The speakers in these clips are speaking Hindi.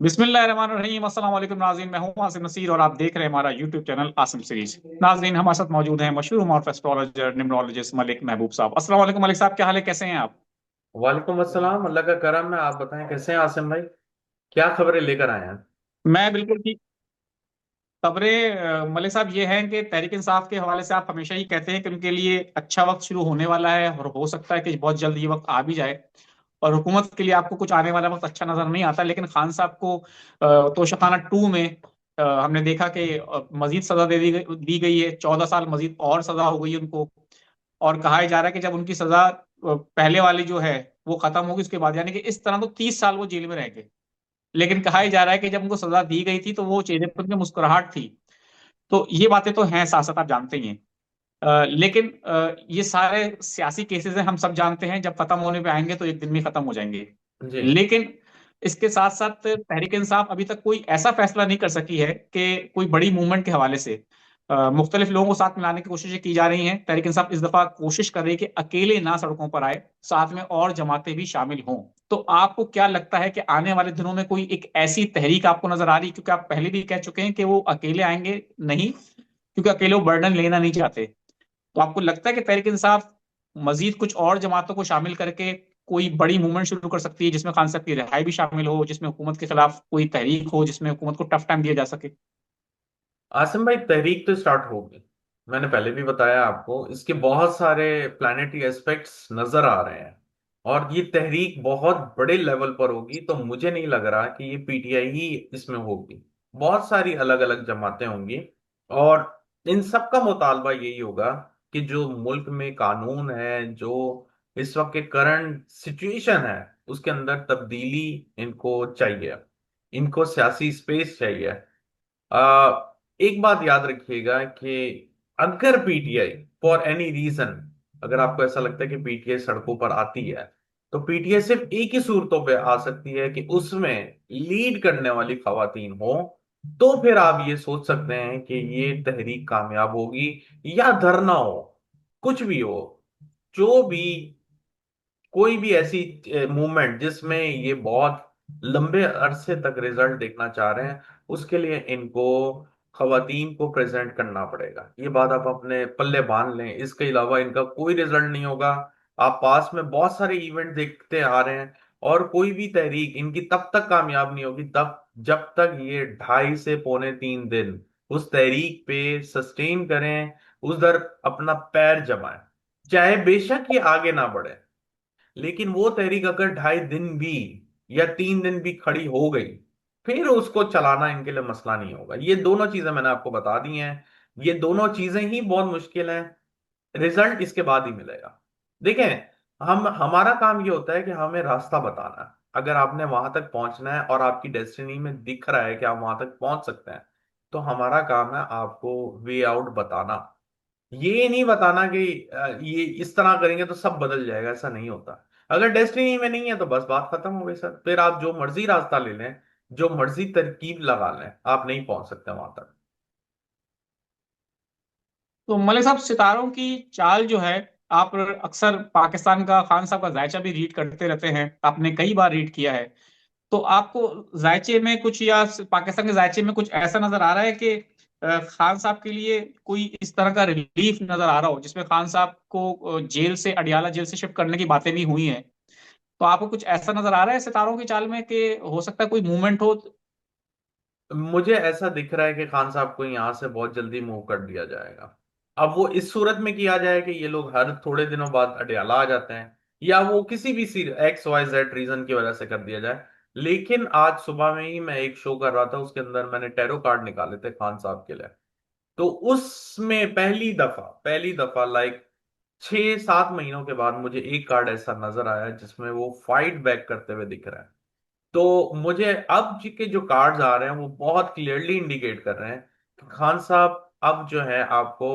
बिस्मिल्लाहिर्रहमानिर्रहीम। अस्सलाम वालेकुम नाज़रीन, मैं हूं आसिम नसीर और आप देख रहे हैं हमारा यूट्यूब चैनल आसिम सीरीज। नाज़रीन, हमारे साथ मौजूद हैं मशहूर मारूफ एस्ट्रोलॉजर न्यूमरोलॉजिस्ट मलिक महबूब साहब। अस्सलाम वालेकुम मलिक साहब, क्या हाल है, कैसे हैं आप? वालेकुम अस्सलाम। अल्लाह का करम है। आप बताएं कैसे हैं आसिम भाई? क्या खबरें लेकर आए हैं? मैं बिल्कुल ठीक। खबरें मलिक साहब ये हैं कि तहरीक इंसाफ के हवाले से आप हमेशा ही कहते हैं कि उनके लिए अच्छा वक्त शुरू होने वाला है और हो सकता है कि बहुत जल्द ये वक्त आ भी जाए। और हुकूमत के लिए आपको कुछ आने वाला वक्त अच्छा नजर नहीं आता, लेकिन खान साहब को तोशाखाना 2 में हमने देखा कि मजीद सजा दी गई है। 14 साल मजीद और सजा हो गई है उनको। और कहा जा रहा है कि जब उनकी सजा पहले वाली जो है वो खत्म होगी, उसके बाद यानी कि इस तरह तो 30 साल वो जेल में रह गए। लेकिन कहा ही जा रहा है कि जब उनको सजा दी गई थी तो वो चेहरे पर उनकी मुस्कुराहट थी। तो ये बातें तो हैं, साथ साथ आप जानते ही हैं। लेकिन ये सारे सियासी केसेस हैं, हम सब जानते हैं, जब खत्म होने पे आएंगे तो एक दिन में खत्म हो जाएंगे। जी। लेकिन इसके साथ साथ तहरीक इंसाफ अभी तक कोई ऐसा फैसला नहीं कर सकी है कि कोई बड़ी मूवमेंट के हवाले से मुख्तलिफ लोगों को साथ मिलाने की कोशिशें की जा रही हैं। तहरीक इंसाफ इस दफा कोशिश कर रही है कि अकेले ना सड़कों पर आए, साथ में और जमातें भी शामिल हों। तो आपको क्या लगता है कि आने वाले दिनों में कोई एक ऐसी तहरीक आपको नजर आ रही, क्योंकि आप पहले भी कह चुके हैं कि वो अकेले आएंगे नहीं, क्योंकि अकेले वो बर्डन लेना नहीं चाहते। तो आपको लगता है कि तहरीक इंसाफ मजीद कुछ और जमातों को शामिल करके कोई बड़ी मूवमेंट शुरू कर सकती है, जिसमें खान साहब की रिहाई भी शामिल हो, जिसमें हुकूमत के खिलाफ कोई तहरीक हो, जिसमें हुकूमत को टफ टाइम दिया जा सके? आसिम भाई, तहरीक तो स्टार्ट होगी। मैंने पहले भी बताया आपको, इसके बहुत सारे प्लानिटरी एस्पेक्ट्स नजर आ रहे हैं। और ये तहरीक बहुत बड़े लेवल पर होगी, तो मुझे नहीं लग रहा कि ये पीटीआई ही इसमें होगी। बहुत सारी अलग अलग जमातें होंगी। और इन सब का मुतालबा यही होगा कि जो मुल्क में कानून है, जो इस वक्त के करंट सिचुएशन है, उसके अंदर तब्दीली इनको चाहिए। इनको सियासी स्पेस चाहिए। एक बात याद रखिएगा कि अगर पीटीआई फॉर एनी रीजन, अगर आपको ऐसा लगता है कि पीटीआई सड़कों पर आती है, तो पीटीआई सिर्फ एक ही सूरतों पे आ सकती है कि उसमें लीड करने वाली खवातीन हो। तो फिर आप ये सोच सकते हैं कि ये तहरीक कामयाब होगी, या धरना हो, कुछ भी हो, जो भी, कोई भी ऐसी मूवमेंट जिसमें ये बहुत लंबे अरसे तक रिजल्ट देखना चाह रहे हैं, उसके लिए इनको खवातीन को प्रेजेंट करना पड़ेगा। ये बात आप अपने पल्ले बांध लें। इसके अलावा इनका कोई रिजल्ट नहीं होगा। आप पास में बहुत सारे इवेंट देखते आ रहे हैं, और कोई भी तहरीक इनकी तब तक कामयाब नहीं होगी तब जब तक ये 2.5 से 3 दिन उस तहरीक पे सस्टेन करें, उधर अपना पैर जमाएं। चाहे बेशक ये आगे ना बढ़े, लेकिन वो तहरीक अगर 2.5 दिन भी या 3 दिन भी खड़ी हो गई, फिर उसको चलाना इनके लिए मसला नहीं होगा। ये दोनों चीजें मैंने आपको बता दी हैं। ये दोनों चीजें ही बहुत मुश्किल हैं। रिजल्ट इसके बाद ही मिलेगा। देखें, हम हमारा काम ये होता है कि हमें रास्ता बताना है। अगर आपने वहां तक पहुंचना है और आपकी डेस्टिनी में दिख रहा है कि आप वहां तक पहुंच सकते हैं, तो हमारा काम है आपको वे आउट बताना। ये नहीं बताना कि ये इस तरह करेंगे तो सब बदल जाएगा। ऐसा नहीं होता। अगर डेस्टिनी में नहीं है तो बस बात खत्म हो गई सर। फिर आप जो मर्जी रास्ता ले लें, जो मर्जी तरकीब लगा लें, आप नहीं पहुंच सकते वहां तक। तो मलिक साहब, सितारों की चाल जो है, आप अक्सर पाकिस्तान का खान साहब का जायचा भी रीड करते रहते हैं, आपने कई बार रीड किया है। तो आपको जायचे में कुछ, या पाकिस्तान के जायचे में कुछ ऐसा नजर आ रहा है कि खान साहब के लिए कोई इस तरह का रिलीफ नजर आ रहा हो, जिसमें खान साहब को जेल से, अडियाला जेल से शिफ्ट करने की बातें भी हुई हैं? तो आपको कुछ ऐसा नजर आ रहा है सितारों की चाल में कि हो सकता है कोई मूवमेंट हो? मुझे ऐसा दिख रहा है कि खान साहब को यहां से बहुत जल्दी मूव कर दिया जाएगा। अब वो इस सूरत में किया जाए कि ये लोग हर थोड़े दिनों बाद अडयाला आ जाते हैं, या वो किसी भी एक्स वाई जेड रीजन की वजह से कर दिया जाए। लेकिन आज सुबह में ही मैं एक शो कर रहा था, उसके अंदर मैंने टैरो कार्ड निकाले थे खान साहब के लिए। तो उसमें पहली दफा लाइक 6-7 महीनों के बाद मुझे एक कार्ड ऐसा नजर आया जिसमें वो फाइट बैक करते हुए दिख रहा है। तो मुझे अब जी के जो कार्ड्स आ रहे हैं वो बहुत क्लियरली इंडिकेट कर रहे हैं कि खान साहब अब जो है आपको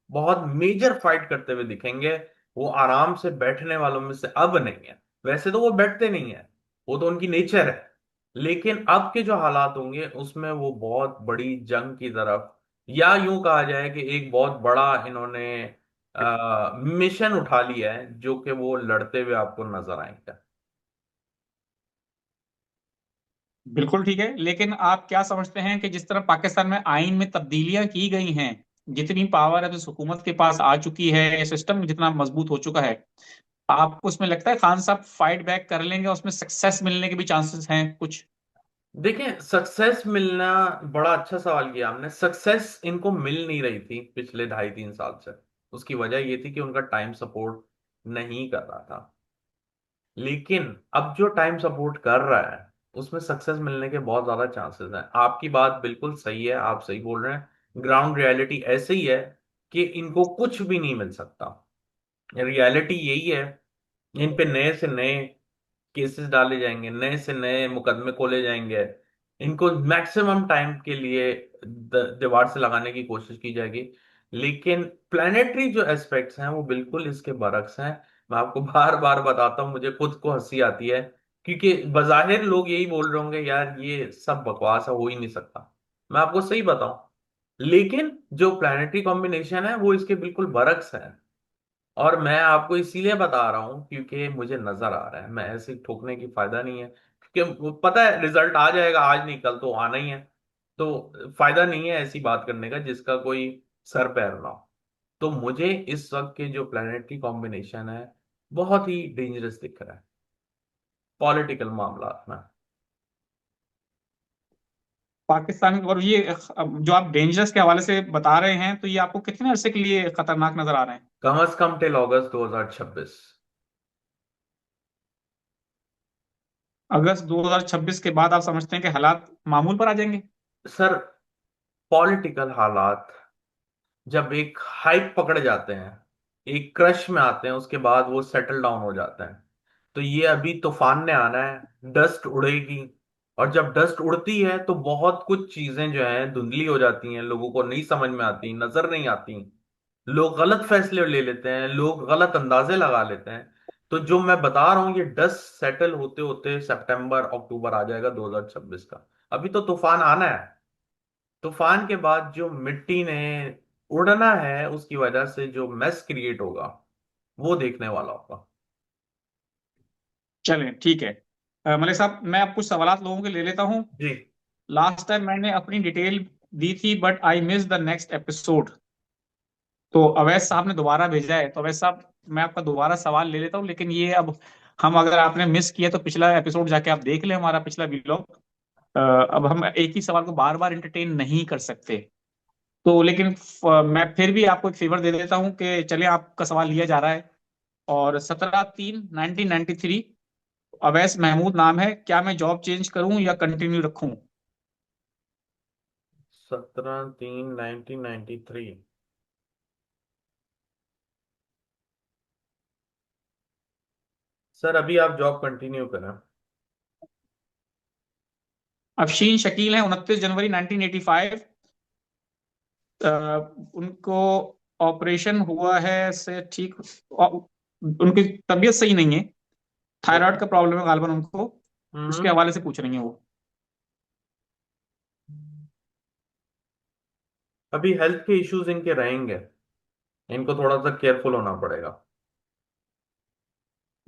बहुत मेजर फाइट करते हुए दिखेंगे। वो आराम से बैठने वालों में से अब नहीं है। वैसे तो वो बैठते नहीं है, वो तो उनकी नेचर है। लेकिन अब के जो हालात होंगे उसमें वो बहुत बड़ी जंग की तरफ, या यूं कहा जाए कि एक बहुत बड़ा इन्होंने मिशन उठा लिया है, जो कि वो लड़ते हुए आपको नजर आएंगे। बिल्कुल ठीक है, लेकिन आप क्या समझते हैं कि जिस तरह पाकिस्तान में आइन में तब्दीलियां की गई हैं, जितनी पावर अब इस हुकूमत के पास आ चुकी है, सिस्टम जितना मजबूत हो चुका है, आपको उसमें लगता है खान साहब फाइट बैक कर लेंगे, उसमें सक्सेस मिलने के भी चांसेस हैं कुछ? देखिए, सक्सेस मिलना, बड़ा अच्छा सवाल किया आपने। सक्सेस इनको मिल नहीं रही थी पिछले 2.5-3 साल से। उसकी वजह ये थी कि उनका टाइम सपोर्ट नहीं कर रहा था। लेकिन अब जो टाइम सपोर्ट कर रहा है उसमें सक्सेस मिलने के बहुत ज्यादा चांसेस हैं। आपकी बात बिल्कुल सही है, आप सही बोल रहे हैं। ग्राउंड रियलिटी ऐसे ही है कि इनको कुछ भी नहीं मिल सकता। रियलिटी यही है, इन पे नए से नए केसेस डाले जाएंगे, नए से नए मुकदमे खोले जाएंगे। इनको मैक्सिमम टाइम के लिए दीवार से लगाने की कोशिश की जाएगी। लेकिन प्लानिटरी जो एस्पेक्ट्स हैं वो बिल्कुल इसके बरक्स हैं। मैं आपको बार बार बताता हूँ, मुझे खुद को हंसी आती है, क्योंकि बजाहिर लोग यही बोल रहे होंगे यार ये सब बकवास है, हो ही नहीं सकता। मैं आपको सही बताऊं, लेकिन जो प्लानिटरी कॉम्बिनेशन है वो इसके बिल्कुल बरक्स है। और मैं आपको इसीलिए बता रहा हूँ क्योंकि मुझे नजर आ रहा है, मैं ऐसे ठोकने की फायदा नहीं है, क्योंकि पता है रिजल्ट आ जाएगा, आज नहीं कल तो आना ही है। तो फायदा नहीं है ऐसी बात करने का जिसका कोई सर पैर ना हो। तो मुझे इस वक्त के जो प्लानिटरी कॉम्बिनेशन है बहुत ही डेंजरस दिख रहा है पॉलिटिकल मामला में। पाकिस्तान, और ये जो आप डेंजरस के हवाले से बता रहे हैं, तो ये आपको कितने अरसे के लिए खतरनाक नजर आ रहे हैं? कम से कम टिल अगस्त 2026। अगस्त 2026 के बाद आप समझते हैं कि हालात मामूल पर आ जाएंगे? सर, पॉलिटिकल हालात जब एक हाइप पकड़ जाते हैं, एक क्रश में आते हैं, उसके बाद वो सेटल डाउन हो जाते हैं। तो ये अभी तूफान ने आना है, डस्ट उड़ेगी। और जब डस्ट उड़ती है तो बहुत कुछ चीजें जो हैं धुंधली हो जाती हैं, लोगों को नहीं समझ में आती, नजर नहीं आती। लोग गलत फैसले ले लेते हैं, लोग गलत अंदाजे लगा लेते हैं। तो जो मैं बता रहा हूँ, ये डस्ट सेटल होते होते सितंबर अक्टूबर आ जाएगा 2026 का। अभी तो तूफान आना है। तूफान के बाद जो मिट्टी ने उड़ना है उसकी वजह से जो मेस क्रिएट होगा वो देखने वाला होगा। चलें, ठीक है। मलिक साहब, मैं अब कुछ सवालात लोगों के ले लेता हूँ। जी। लास्ट टाइम मैंने अपनी डिटेल दी थी, but I miss the next episode. तो अवैध साहब ने दोबारा भेजा है, तो अवैध साहब, मैं आपका दोबारा सवाल ले लेता हूँ, लेकिन ये अब हम, अगर आपने मिस किया तो पिछला एपिसोड जाके आप देख लें, हमारा पिछला व्लॉग। अब हम एक ही सवाल को बार बार एंटरटेन नहीं कर सकते। तो लेकिन मैं फिर भी आपको एक फेवर दे देता हूँ कि चलिए, आपका सवाल लिया जा रहा है। और 17/3/1993, अवैस महमूद नाम है, क्या मैं जॉब चेंज करूं या कंटिन्यू रखूं? 17/3/1993। सर अभी आप जॉब कंटिन्यू करें। अफशीन शकील है, 29 जनवरी 1985। उनको ऑपरेशन हुआ है से ठीक, उनकी तबीयत सही नहीं है, थायराइड ओके। का प्रॉब्लम है गालबन उनको। उसके हम्म। हवाले से पूछ रही हैं वो। अभी हेल्थ के इश्यूज इनके रहेंगे, इनको थोड़ा सा केयरफुल होना पड़ेगा।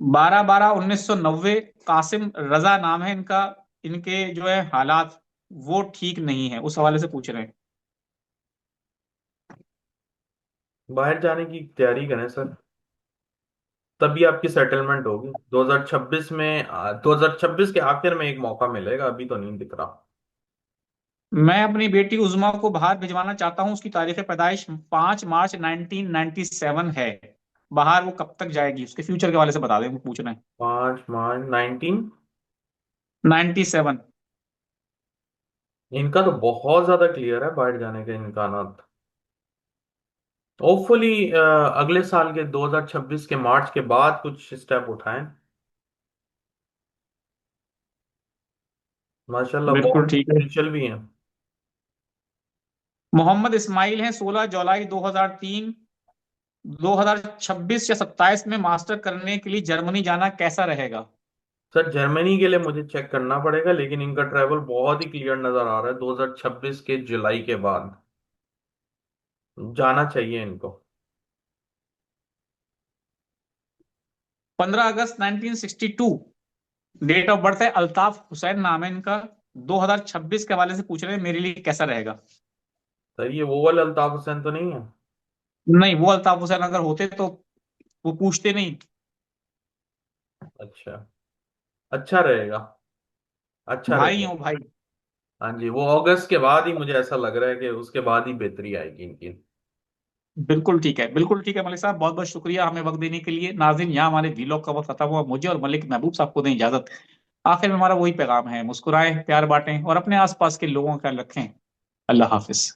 12/12/1990, कासिम रजा नाम है इनका। इनके जो है हालात वो ठीक नहीं है, उस हवाले से पूछ रहे हैं। बाहर जाने की तैयारी करें सर, तभी आपकी सेटलमेंट होगी 2026 में। 2026 के आखिर में एक मौका मिलेगा, अभी तो नहीं दिख रहा। मैं अपनी बेटी उज़मा को बाहर भिजवाना चाहता हूँ, उसकी तारीख पैदाइश 5 मार्च 1997 है। बाहर वो कब तक जाएगी, उसके फ्यूचर के वाले से बता दें, वो पूछ रहे हैं। 5 मार्च 19। 97। इनका तो बहुत ज्यादा क्लियर है बाहर जाने के इम्कानात। होपफुली अगले साल के 2026 के मार्च के बाद कुछ स्टेप उठाएं। माशाल्लाह बहुत बिल्कुल ठीक है। पोटेंशियल भी है। मोहम्मद इस्माइल हैं, 16 जुलाई 2003। 2026 या 27 में मास्टर करने के लिए जर्मनी जाना कैसा रहेगा? सर जर्मनी के लिए मुझे चेक करना पड़ेगा, लेकिन इनका ट्रैवल बहुत ही क्लियर नजर आ रहा है 2026 के जुलाई के बाद जाना चाहिए इनको। 15 अगस्त 1962, डेट ऑफ बर्थ है, अल्ताफ हुसैन नाम है इनका। 2026 के हवाले से पूछ रहे हैं मेरे लिए कैसा रहेगा। सर ये वो वाले अल्ताफ हुसैन तो नहीं है? नहीं, वो अल्ताफ हुसैन अगर होते तो वो पूछते नहीं। अच्छा, अच्छा रहेगा, अच्छा भाई रहेगा। हूँ भाई। हाँ जी, वो अगस्त के बाद ही मुझे ऐसा लग रहा है कि उसके बाद ही बेहतरी आएगी इनकी। बिल्कुल ठीक है, बिल्कुल ठीक है मलिक साहब, बहुत बहुत शुक्रिया हमें वक्त देने के लिए। नाज़रीन, यहाँ हमारे वीलॉग का वक्त खत्म हुआ। मुझे और मलिक महबूब साहब को दें इजाजत। आखिर में हमारा वही पैगाम है, मुस्कुराएं, प्यार बांटें और अपने आसपास के लोगों का ख्याल रखें। अल्लाह हाफिज।